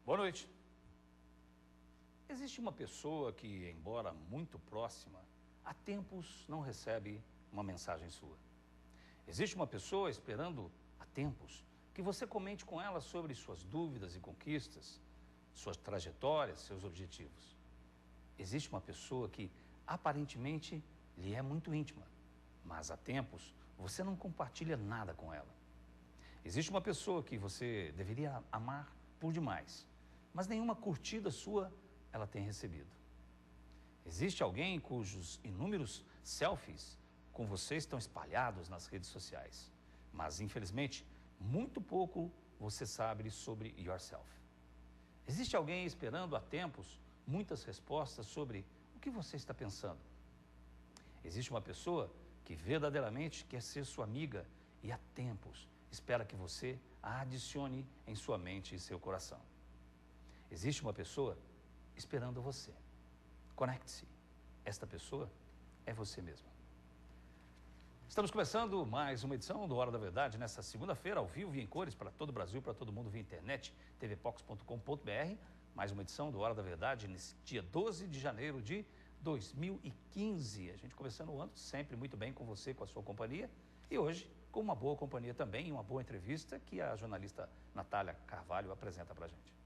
Boa noite. Existe uma pessoa que, embora muito próxima, há tempos não recebe uma mensagem sua. Existe uma pessoa esperando há tempos que você comente com ela sobre suas dúvidas e conquistas, suas trajetórias, seus objetivos. Existe uma pessoa que aparentemente lhe é muito íntima, mas há tempos você não compartilha nada com ela. Existe uma pessoa que você deveria amar por demais, mas nenhuma curtida sua ela tem recebido. Existe alguém cujos inúmeros selfies com você estão espalhados nas redes sociais, mas infelizmente muito pouco você sabe sobre yourself. Existe alguém esperando há tempos muitas respostas sobre o que você está pensando. Existe uma pessoa que verdadeiramente quer ser sua amiga e há tempos espera que você a adicione em sua mente e seu coração. Existe uma pessoa esperando você. Conecte-se. Esta pessoa é você mesmo. Estamos começando mais uma edição do Hora da Verdade nesta segunda-feira, ao vivo e em cores para todo o Brasil, para todo mundo via internet, tvpox.com.br. Mais uma edição do Hora da Verdade nesse dia 12 de janeiro de 2015. A gente começando o ano sempre muito bem com você, com a sua companhia. E hoje com uma boa companhia também e uma boa entrevista que a jornalista Natália Carvalho apresenta para a gente.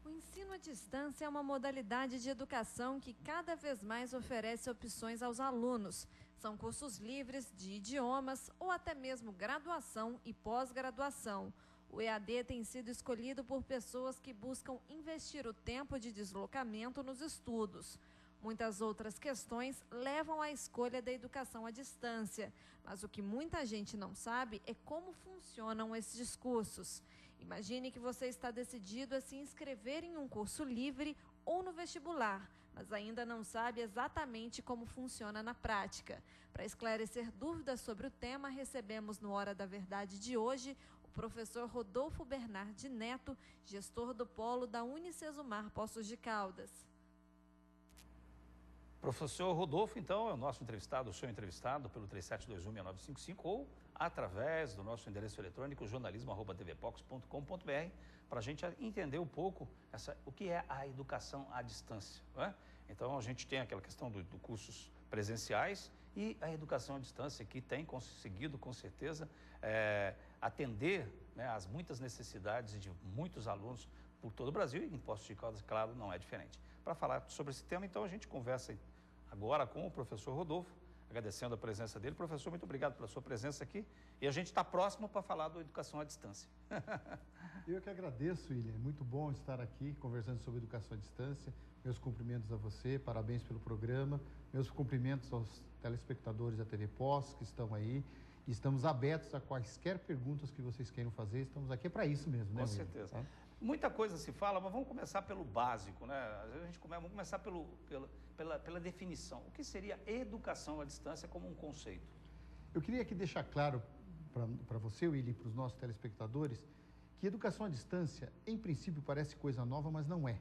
O ensino à distância é uma modalidade de educação que cada vez mais oferece opções aos alunos. São cursos livres de idiomas ou até mesmo graduação e pós-graduação. O EAD tem sido escolhido por pessoas que buscam investir o tempo de deslocamento nos estudos. Muitas outras questões levam à escolha da educação à distância, mas o que muita gente não sabe é como funcionam esses cursos. Imagine que você está decidido a se inscrever em um curso livre ou no vestibular, mas ainda não sabe exatamente como funciona na prática. Para esclarecer dúvidas sobre o tema, recebemos no Hora da Verdade de hoje o professor Rodolfo Bernardi Neto, gestor do polo da Unicesumar Poços de Caldas. Professor Rodolfo, então, é o nosso entrevistado, o seu entrevistado pelo 37216955 ou através do nosso endereço eletrônico jornalismo@tvpox.com.br para a gente entender um pouco o que é a educação à distância, não é? Então, a gente tem aquela questão do cursos presenciais e a educação à distância que tem conseguido, com certeza, atender, né, às muitas necessidades de muitos alunos por todo o Brasil e em Poços de Caldas, claro, não é diferente. Para falar sobre esse tema, então, a gente conversa agora com o professor Rodolfo, agradecendo a presença dele. Professor, muito obrigado pela sua presença aqui. E a gente está próximo para falar da educação à distância. Eu que agradeço, William. É muito bom estar aqui conversando sobre educação à distância. Meus cumprimentos a você, parabéns pelo programa. Meus cumprimentos aos telespectadores da TV Pós que estão aí. Estamos abertos a quaisquer perguntas que vocês queiram fazer. Estamos aqui para isso mesmo, né, Com William? certeza. Muita coisa se fala, mas vamos começar pelo básico, né? Às vezes vamos começar pela definição. O que seria educação à distância como um conceito? Eu queria aqui deixar claro para você, William, e para os nossos telespectadores, que educação à distância, em princípio, parece coisa nova, mas não é.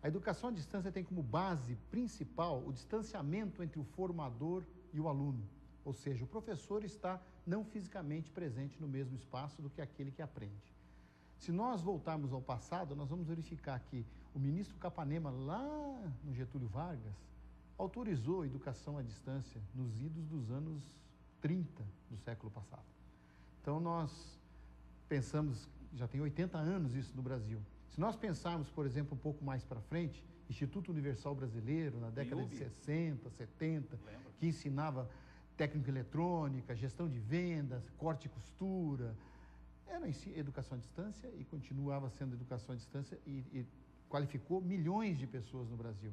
A educação à distância tem como base principal o distanciamento entre o formador e o aluno. Ou seja, o professor está não fisicamente presente no mesmo espaço do que aquele que aprende. Se nós voltarmos ao passado, nós vamos verificar que o ministro Capanema, lá no Getúlio Vargas, autorizou a educação à distância nos idos dos anos 30 do século passado. Então, nós pensamos, já tem 80 anos isso no Brasil. Se nós pensarmos, por exemplo, um pouco mais para frente, Instituto Universal Brasileiro, na década de 60, 70, que ensinava técnica eletrônica, gestão de vendas, corte e costura, era educação à distância e continuava sendo educação à distância e qualificou milhões de pessoas no Brasil.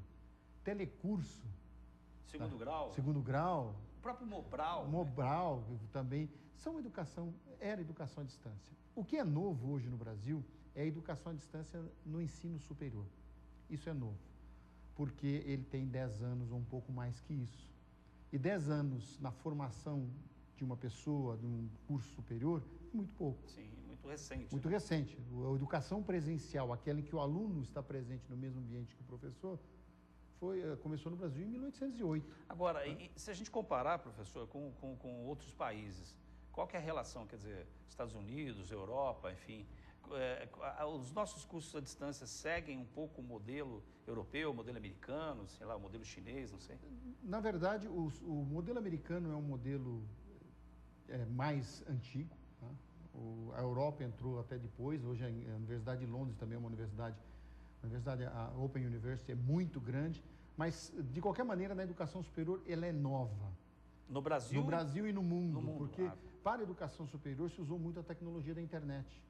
Telecurso. Segundo grau. Segundo grau. O próprio Mobral. Mobral, né? Também. Era educação à distância. O que é novo hoje no Brasil é a educação à distância no ensino superior. Isso é novo, porque ele tem 10 anos ou um pouco mais que isso. E 10 anos na formação de uma pessoa, de um curso superior, é muito pouco. Sim, muito recente. Muito recente. A educação presencial, aquela em que o aluno está presente no mesmo ambiente que o professor, começou no Brasil em 1808. Agora, se a gente comparar, professor, com outros países, qual que é a relação? Quer dizer, Estados Unidos, Europa, enfim, Os nossos cursos à distância seguem um pouco o modelo europeu, o modelo americano, sei lá, o modelo chinês, não sei? Na verdade, o modelo americano é um modelo mais antigo. Tá? A Europa entrou até depois. Hoje a Universidade de Londres também é uma universidade, a Open University é muito grande, mas de qualquer maneira na educação superior ela é nova. No Brasil? No Brasil e no mundo, porque Ah. para a educação superior se usou muito a tecnologia da internet,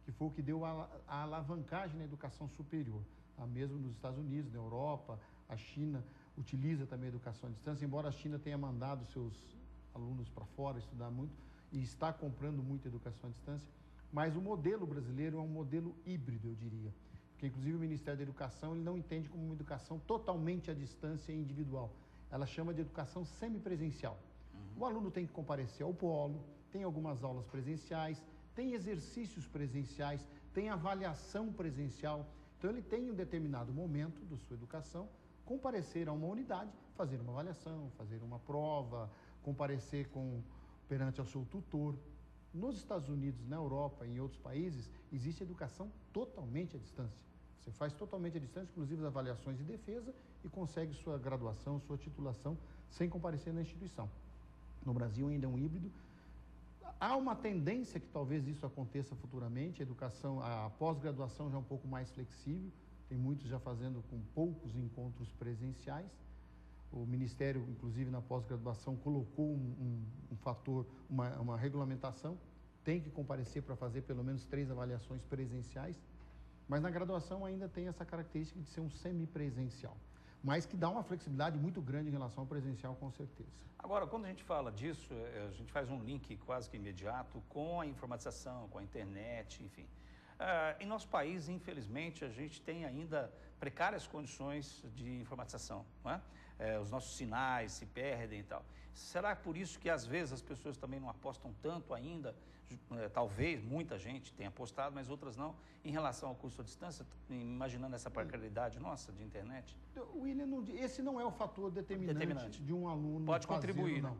que foi o que deu a alavancagem na educação superior. Mesmo nos Estados Unidos, na Europa, a China utiliza também a educação à distância, embora a China tenha mandado seus alunos para fora estudar muito e está comprando muito educação à distância, mas o modelo brasileiro é um modelo híbrido, eu diria, porque inclusive o Ministério da Educação ele não entende como uma educação totalmente à distância e individual, ela chama de educação semipresencial. O aluno tem que comparecer ao polo, tem algumas aulas presenciais, tem exercícios presenciais, tem avaliação presencial, então ele tem em um determinado momento da sua educação comparecer a uma unidade, fazer uma avaliação, fazer uma prova, comparecer perante ao seu tutor. Nos Estados Unidos, na Europa e em outros países, existe educação totalmente à distância. Você faz totalmente à distância, inclusive as avaliações de defesa, e consegue sua graduação, sua titulação, sem comparecer na instituição. No Brasil ainda é um híbrido. Há uma tendência que talvez isso aconteça futuramente, a pós-graduação já é um pouco mais flexível, tem muitos já fazendo com poucos encontros presenciais. O Ministério, inclusive, na pós-graduação, colocou um fator, uma regulamentação, tem que comparecer para fazer pelo menos 3 avaliações presenciais, mas na graduação ainda tem essa característica de ser um semipresencial, mas que dá uma flexibilidade muito grande em relação ao presencial, com certeza. Agora, quando a gente fala disso, a gente faz um link quase que imediato com a informatização, com a internet, enfim. Em nosso país, infelizmente, a gente tem ainda precárias condições de informatização, não é? Os nossos sinais se perdem e tal. Será por isso que, às vezes, as pessoas também não apostam tanto ainda? Talvez muita gente tenha apostado, mas outras não, em relação ao curso à distância, imaginando essa precariedade nossa de internet? William, esse não é o fator determinante de um aluno. Pode contribuir, não.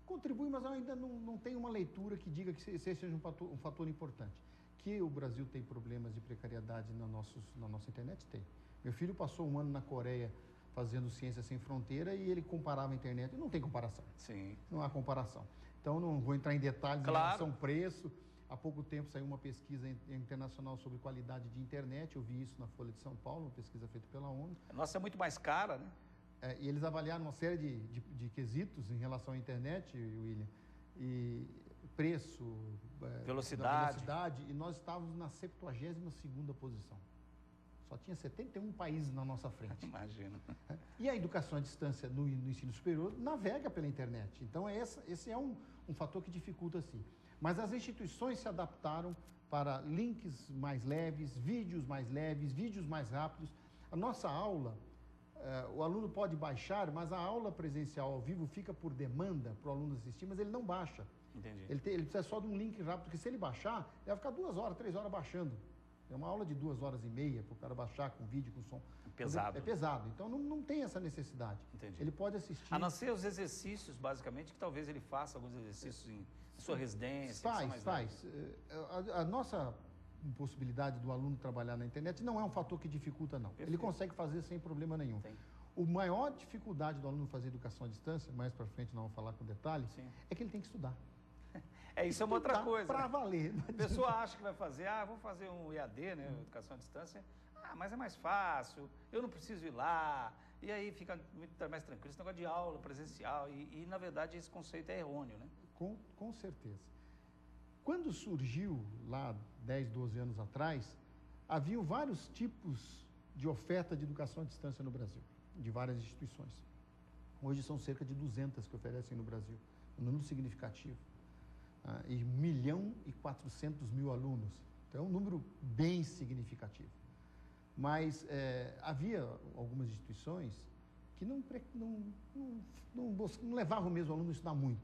Contribui, mas ainda não tem uma leitura que diga que esse seja um fator importante. Que o Brasil tem problemas de precariedade na nossa internet? Tem. Meu filho passou um ano na Coreia fazendo Ciência Sem Fronteira e ele comparava a internet. E não tem comparação. Sim. Não há comparação. Então, não vou entrar em detalhes em relação ao preço. Há pouco tempo saiu uma pesquisa internacional sobre qualidade de internet. Eu vi isso na Folha de São Paulo, uma pesquisa feita pela ONU. A nossa é muito mais cara, né? E eles avaliaram uma série de quesitos em relação à internet, William. E preço, velocidade, e nós estávamos na 72ª posição. Só tinha 71 países na nossa frente. Imagina. E a educação à distância no ensino superior navega pela internet. Então, esse é um fator que dificulta, sim. Mas as instituições se adaptaram para links mais leves, vídeos mais rápidos. A nossa aula, o aluno pode baixar, mas a aula presencial ao vivo fica por demanda para o aluno assistir, mas ele não baixa. Entendi. Ele precisa só de um link rápido, porque se ele baixar, ele vai ficar 2 horas, 3 horas baixando. É uma aula de 2 horas e meia para o cara baixar com vídeo, com som. Pesado. É pesado. Então não tem essa necessidade. Entendi. Ele pode assistir. A não ser os exercícios, basicamente, que talvez ele faça alguns exercícios em sua residência. Faz. A nossa possibilidade do aluno trabalhar na internet não é um fator que dificulta, não. Perfeito. Ele consegue fazer sem problema nenhum. Sim. O maior dificuldade do aluno fazer educação à distância, mais para frente não vou falar com detalhe, Sim. é que ele tem que estudar. Isso é uma outra coisa. Para valer. A pessoa acha que vai fazer, vou fazer um EAD, né, educação à distância, mas é mais fácil, eu não preciso ir lá, e aí fica muito mais tranquilo, esse negócio de aula presencial, e na verdade esse conceito é errôneo, né? Com certeza. Quando surgiu, lá 10, 12 anos atrás, haviam vários tipos de oferta de educação à distância no Brasil, de várias instituições. Hoje são cerca de 200 que oferecem no Brasil, um número significativo. E 1.400.000 alunos. Então, é um número bem significativo. Mas havia algumas instituições que não levavam mesmo o aluno a estudar muito.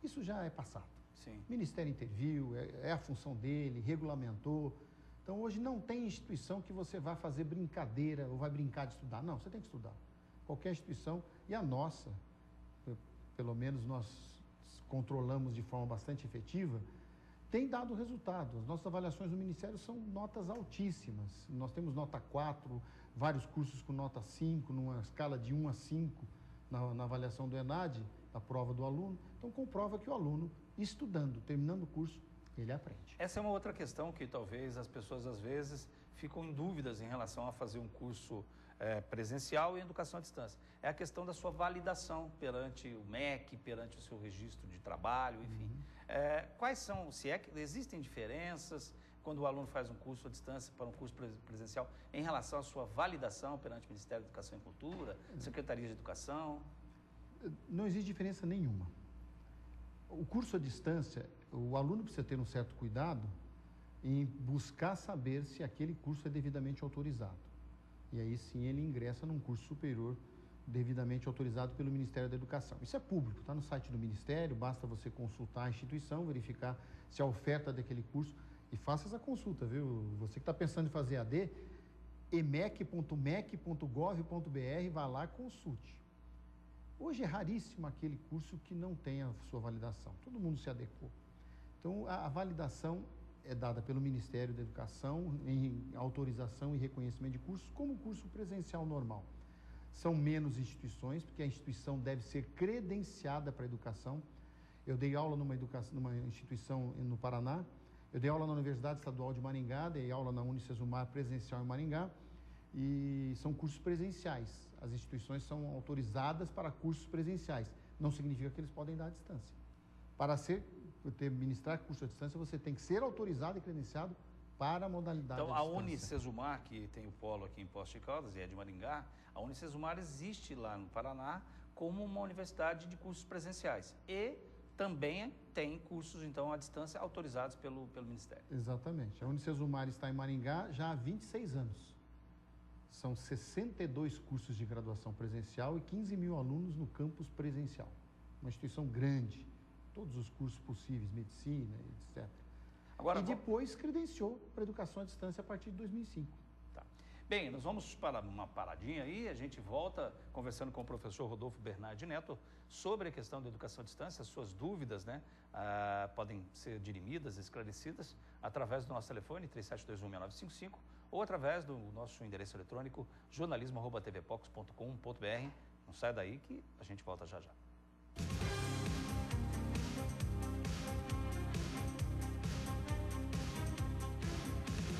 Isso já é passado. Sim. O Ministério interviu, é a função dele, regulamentou. Então, hoje não tem instituição que você vá fazer brincadeira ou vai brincar de estudar. Não, você tem que estudar. Qualquer instituição, e a nossa, pelo menos nós controlamos de forma bastante efetiva, tem dado resultado. As nossas avaliações no Ministério são notas altíssimas. Nós temos nota 4, vários cursos com nota 5, numa escala de 1 a 5 na avaliação do ENAD, na prova do aluno. Então, comprova que o aluno, estudando, terminando o curso, ele aprende. Essa é uma outra questão que talvez as pessoas, às vezes, ficam em dúvidas em relação a fazer um curso presencial e educação à distância. É a questão da sua validação perante o MEC, perante o seu registro de trabalho, enfim. Quais são, se é que existem diferenças quando o aluno faz um curso à distância para um curso presencial em relação à sua validação perante o Ministério da Educação e Cultura, Secretaria de Educação? Não existe diferença nenhuma. O curso à distância, o aluno precisa ter um certo cuidado em buscar saber se aquele curso é devidamente autorizado. E aí sim ele ingressa num curso superior devidamente autorizado pelo Ministério da Educação. Isso é público, está no site do Ministério, basta você consultar a instituição, verificar se a oferta daquele curso, e faça essa consulta, viu? Você que está pensando em fazer AD, emec.mec.gov.br, vá lá e consulte. Hoje é raríssimo aquele curso que não tem a sua validação, todo mundo se adequou. Então a validação é dada pelo Ministério da Educação em autorização e reconhecimento de cursos, como curso presencial normal. São menos instituições, porque a instituição deve ser credenciada para a educação. Eu dei aula numa instituição no Paraná, eu dei aula na Universidade Estadual de Maringá, dei aula na Unicesumar presencial em Maringá, e são cursos presenciais. As instituições são autorizadas para cursos presenciais. Não significa que eles podem dar à distância. Para ministrar curso à distância, você tem que ser autorizado e credenciado para a modalidade à distância. Então, a Unicesumar, que tem o polo aqui em Poços de Caldas e é de Maringá, a Unicesumar existe lá no Paraná como uma universidade de cursos presenciais. E também tem cursos, então, à distância autorizados pelo Ministério. Exatamente. A Unicesumar está em Maringá já há 26 anos. São 62 cursos de graduação presencial e 15 mil alunos no campus presencial. Uma instituição grande. Todos os cursos possíveis, medicina, etc. Agora, depois credenciou para a educação à distância a partir de 2005. Tá. Bem, nós vamos para uma paradinha aí, a gente volta conversando com o professor Rodolfo Bernardi Neto sobre a questão da educação à distância, as suas dúvidas, né, podem ser dirimidas, esclarecidas, através do nosso telefone, 37216955, ou através do nosso endereço eletrônico, jornalismo@tvpox.com.br. Não sai daí que a gente volta já já.